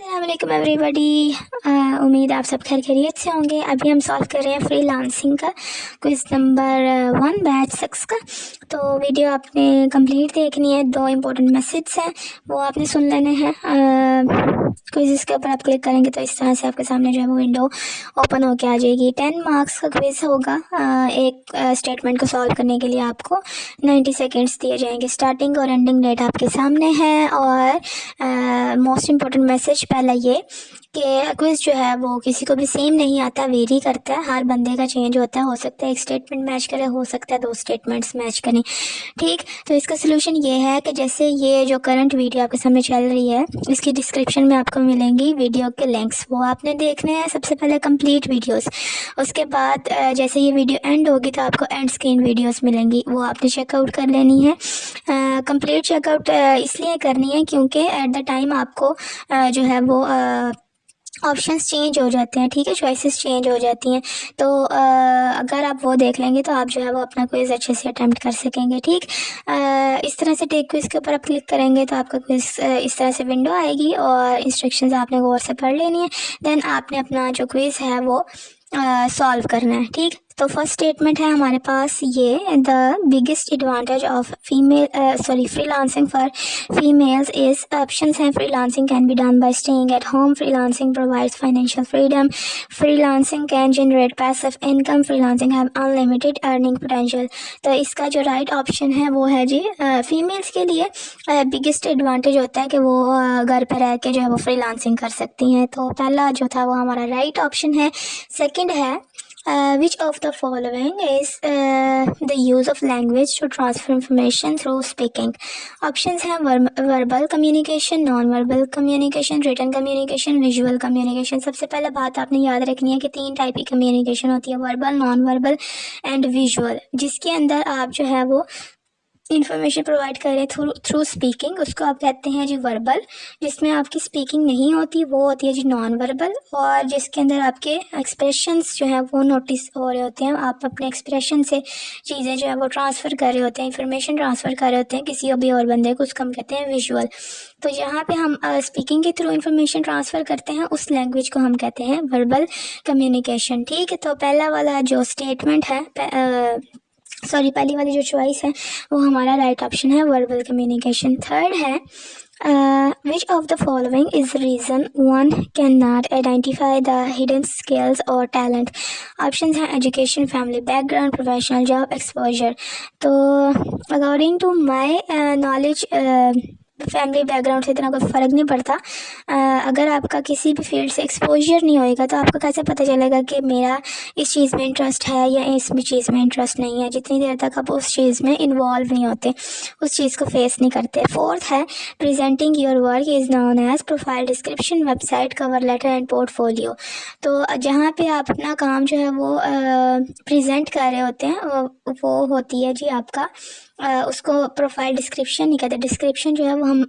अस्सलामुअलैकुम एवरीबॉडी। उम्मीद आप सब खैरियत से होंगे। अभी हम सॉल्व कर रहे हैं फ्रीलांसिंग का क्विज नंबर 1 बैच 6 का। तो वीडियो आपने कंप्लीट देखनी है। 2 इम्पोर्टेंट मैसेज हैं, वो आपने सुन लेने हैं। क्विज़ के ऊपर आप क्लिक करेंगे तो इस तरह से आपके सामने जो है वो विंडो ओपन होके आ जाएगी। 10 मार्क्स का क्विज़ होगा। एक स्टेटमेंट को सॉल्व करने के लिए आपको 90 सेकेंड्स दिए जाएंगे। स्टार्टिंग और एंडिंग डेट आपके सामने है। और मोस्ट इम्पॉर्टेंट मैसेज पहला ये कि क्विज़ जो है वो किसी को भी सेम नहीं आता, वेरी करता है। हर बंदे का चेंज होता है। हो सकता है एक स्टेटमेंट मैच करे, हो सकता है 2 स्टेटमेंट्स मैच करें। ठीक, तो इसका सोल्यूशन ये है कि जैसे ये जो करंट वीडियो आपके सामने चल रही है, इसकी डिस्क्रिप्शन में आपको मिलेंगी वीडियो के लिंक्स, वो आपने देखने हैं सबसे पहले कंप्लीट वीडियोस। उसके बाद जैसे ये वीडियो एंड होगी तो आपको एंड स्क्रीन वीडियोस मिलेंगी, वो आपने चेकआउट कर लेनी है। कंप्लीट चेकआउट इसलिए करनी है क्योंकि एट द टाइम आपको जो है वो ऑप्शंस चेंज हो जाते हैं। ठीक है, चॉइसेस चेंज हो जाती हैं। तो अगर आप वो देख लेंगे तो आप जो है वो अपना क्विज़ अच्छे से अटेम्प्ट कर सकेंगे। ठीक, इस तरह से टेक क्विज़ के ऊपर आप क्लिक करेंगे तो आपका क्विज़ इस तरह से विंडो आएगी और इंस्ट्रक्शंस आपने गौर से पढ़ लेनी है। देन आपने अपना जो क्विज़ है वो सॉल्व करना है। ठीक, तो फर्स्ट स्टेटमेंट है हमारे पास ये, the biggest advantage of freelancing for females is options हैं। Freelancing can be done by staying at home, freelancing provides financial freedom, freelancing can generate passive income, freelancing have unlimited earning potential. तो इसका जो right option है वो है जी females के लिए biggest advantage होता है कि वो घर पर रह के जो है वो फ्रीलांसिंग कर सकती हैं। तो पहला जो था वो हमारा राइट ऑप्शन है। सेकंड है which of the following is the use of language to transfer information through speaking? Options हैं verbal communication, non-verbal communication, written communication, visual communication। सबसे पहले बात आपने याद रखनी है कि 3 टाइप की कम्युनिकेशन होती है, verbal, non verbal and visual, जिसके अंदर आप जो है वो इन्फॉर्मेशन प्रोवाइड करें थ्रू स्पीकिंग, उसको आप कहते हैं जी वर्बल। जिसमें आपकी स्पीकिंग नहीं होती वो होती है जी नॉन वर्बल। और जिसके अंदर आपके एक्सप्रेशंस जो है वो नोटिस हो रहे होते हैं, आप अपने एक्सप्रेशन से चीज़ें जो है वो ट्रांसफ़र कर रहे होते हैं, इन्फॉर्मेशन ट्रांसफ़र कर रहे होते हैं किसी भी और बंदे को, उसको हम कहते हैं विजुअल। तो जहाँ पे हम स्पीकिंग के थ्रू इन्फॉर्मेशन ट्रांसफ़र करते हैं उस लैंग्वेज को हम कहते हैं वर्बल कम्युनिकेशन। ठीक है, तो पहला वाला जो स्टेटमेंट है पहली वाली जो चॉइस है वो हमारा राइट ऑप्शन है, वर्बल कम्युनिकेशन। थर्ड है which of the following is reason one can not identify the hidden skills और टैलेंट। ऑप्शन हैं education, family background, professional job exposure. तो according to my knowledge family background से इतना कोई फ़र्क नहीं पड़ता। अगर आपका किसी भी फील्ड से एक्सपोजर नहीं होएगा तो आपको कैसे पता चलेगा कि मेरा इस चीज़ में इंटरेस्ट है या इस चीज़ में इंटरेस्ट नहीं है, जितनी देर तक आप उस चीज़ में इन्वॉल्व नहीं होते, उस चीज़ को फेस नहीं करते। फोर्थ है presenting your work is known as profile description, website, cover letter and portfolio. तो जहाँ पे आप अपना काम जो है वो प्रेजेंट कर रहे होते हैं वो होती है जी आपका उसको प्रोफाइल डिस्क्रिप्शन नहीं कहते। डिस्क्रिप्शन जो है वो हम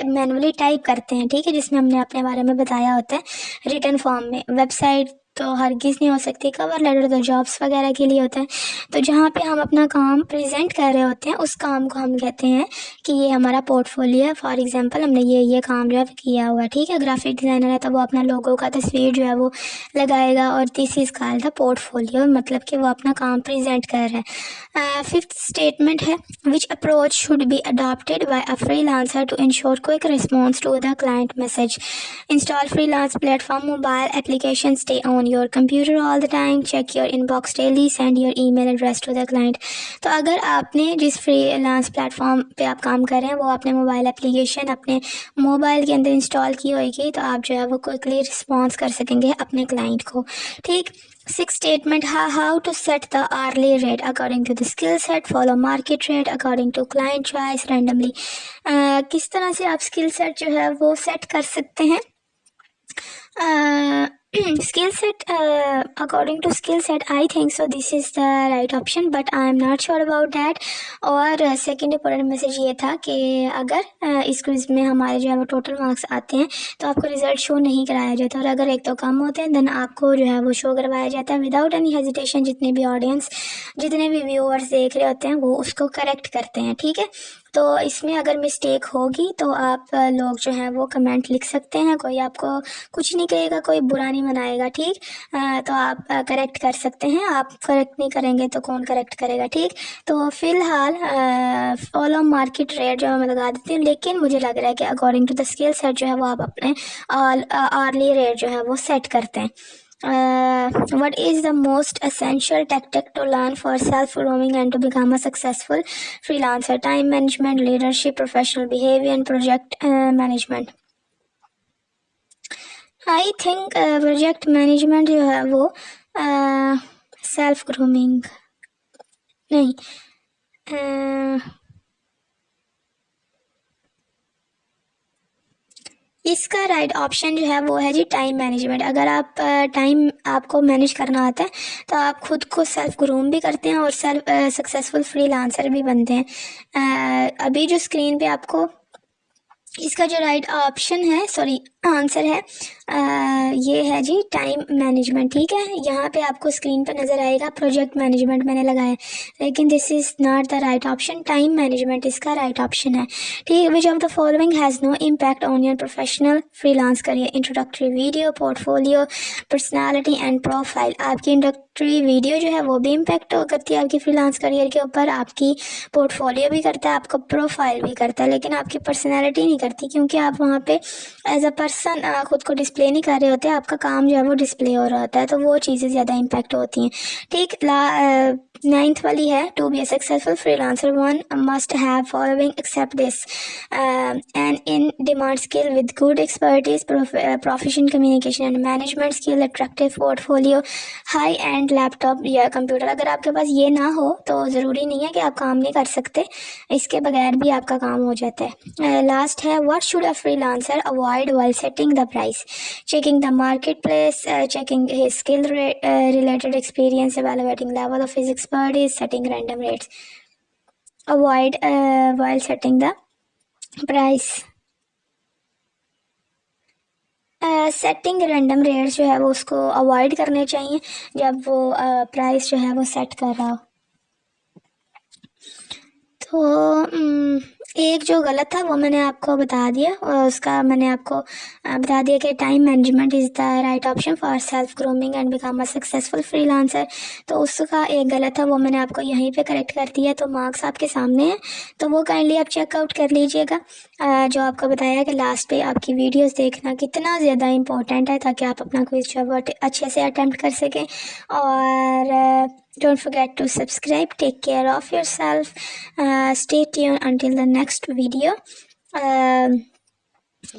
मैनुअली टाइप करते हैं। ठीक है, जिसमें हमने अपने बारे में बताया होता है रिटन फॉर्म में। वेबसाइट तो हरगिज़ नहीं हो सकती, कवर लेटर तो जॉब्स वगैरह के लिए होता है। तो जहाँ पे हम अपना काम प्रेजेंट कर रहे होते हैं उस काम को हम कहते हैं कि ये हमारा पोर्टफोलियो है। फॉर एग्जांपल हमने ये काम जो है किया हुआ। ठीक है, ग्राफिक डिज़ाइनर है तो वो अपना लोगो का तस्वीर जो है वो लगाएगा और this is called the portfolio, मतलब कि वो अपना काम प्रेजेंट कर रहा है। फिफ्थ स्टेटमेंट है which approach should be adopted by a freelancer to ensure quick response to the client message. Install freelance platform, mobile application, stay on your computer all the time, check your inbox daily, send your email address to the client। तो अगर आपने जिस freelance platform पे आप काम कर रहे हैं वो आपने मोबाइल एप्लीकेशन अपने मोबाइल के अंदर इंस्टॉल की होगी तो आप जो है वो क्विकली रिस्पॉन्स कर सकेंगे अपने क्लाइंट को। ठीक, six statement how to set the hourly rate according to the skill set, follow market rate according to client choice randomly. किस तरह से आप स्किल सेट जो है वो सेट कर सकते हैं। skill set according to skill set I think so this is the right option but I am not sure about that। और सेकंड इंपॉर्टेंट मैसेज ये था कि अगर इस क्विज में हमारे जो है वो टोटल मार्क्स आते हैं तो आपको रिजल्ट शो नहीं कराया जाता, और अगर एक तो कम होते हैं देन आपको जो है वो शो करवाया जाता है विदाउट एनी हेजिटेशन। जितने भी ऑडियंस जितने भी व्यूअर्स देख रहे होते हैं वो उसको करेक्ट करते हैं। ठीक है, तो इसमें अगर मिस्टेक होगी तो आप लोग जो हैं वो कमेंट लिख सकते हैं, कोई आपको कुछ नहीं कहेगा, कोई बुरा नहीं मनाएगा, ठीक। तो आप करेक्ट कर सकते हैं, आप करेक्ट नहीं करेंगे तो कौन करेक्ट करेगा, ठीक। तो फ़िलहाल फॉलो मार्केट रेट जो है मैं लगा देती हूँ, लेकिन मुझे लग रहा है कि according to the skill set जो है वो आप अपने आर्ली रेट जो है वो सेट करते हैं। What is the most essential tactic to learn for self-grooming and to become a successful freelancer? Time management, leadership, professional behavior, and project management. I think project management जो है वो self grooming नहीं, इसका right option जो है वो है जी time management. अगर आप टाइम आपको मैनेज करना आता है तो आप खुद को सेल्फ ग्रूम भी करते हैं और सेल्फ सक्सेसफुल फ्रीलांसर भी बनते हैं। अभी जो स्क्रीन पे आपको इसका जो राइट ऑप्शन है, सॉरी आंसर है, ये है जी टाइम मैनेजमेंट, ठीक है। यहाँ पे आपको स्क्रीन पे नज़र आएगा प्रोजेक्ट मैनेजमेंट मैंने लगाया, लेकिन this is not the right option, time management इसका राइट ऑप्शन है, ठीक। Which of the following has no impact on your professional freelance career? Introductory video, portfolio, personality and profile. आपकी इंट्रोडक्टरी वीडियो जो है वो भी इम्पैक्ट करती है आपकी फ्रीलांस करियर के ऊपर, आपकी पोर्टफोलियो भी करता है, आपका प्रोफाइल भी करता है, लेकिन आपकी पर्सनैलिटी नहीं करती, क्योंकि आप वहाँ पे एज अ पर्सन खुद को डिस्प्ले नहीं कर रहे होते, आपका काम जो है वो डिस्प्ले हो रहा होता है, तो वो चीज़ें ज़्यादा इम्पैक्ट होती हैं, ठीक। 9th वाली है, to be a successful freelancer one must have following except this, an in demand skill with good expertise, professional communication and management skill, attractive portfolio, high end laptop या कंप्यूटर। अगर आपके पास ये ना हो तो ज़रूरी नहीं है कि आप काम नहीं कर सकते, इसके बगैर भी आपका काम हो जाता है। लास्ट है, what should a freelancer avoid while setting the price? Checking the market place, checking his skill related experience, evaluating level of his expertise, setting random rates. Avoid while setting the price. Setting random rates जो है वो उसको avoid करने चाहिए जब वो price जो है वो सेट कर रहा हो। तो एक जो गलत था वो मैंने आपको बता दिया, और उसका मैंने आपको बता दिया कि time management is the right option for self grooming and become a successful freelancer. तो उसका एक गलत था वो मैंने आपको यहीं पे करेक्ट कर दिया, तो मार्क्स आपके सामने हैं, तो वो काइंडली आप चेकआउट कर लीजिएगा। जो आपको बताया कि लास्ट पे आपकी वीडियोस देखना कितना ज़्यादा इंपॉर्टेंट है, ताकि आप अपना क्विज जो है वो अच्छे से अटेम्प्ट कर सकें। और don't forget to subscribe, take care of yourself, stay tuned until the next video.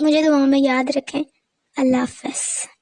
मुझे दुआओं में याद रखें। अल्लाह हाफ़िज़।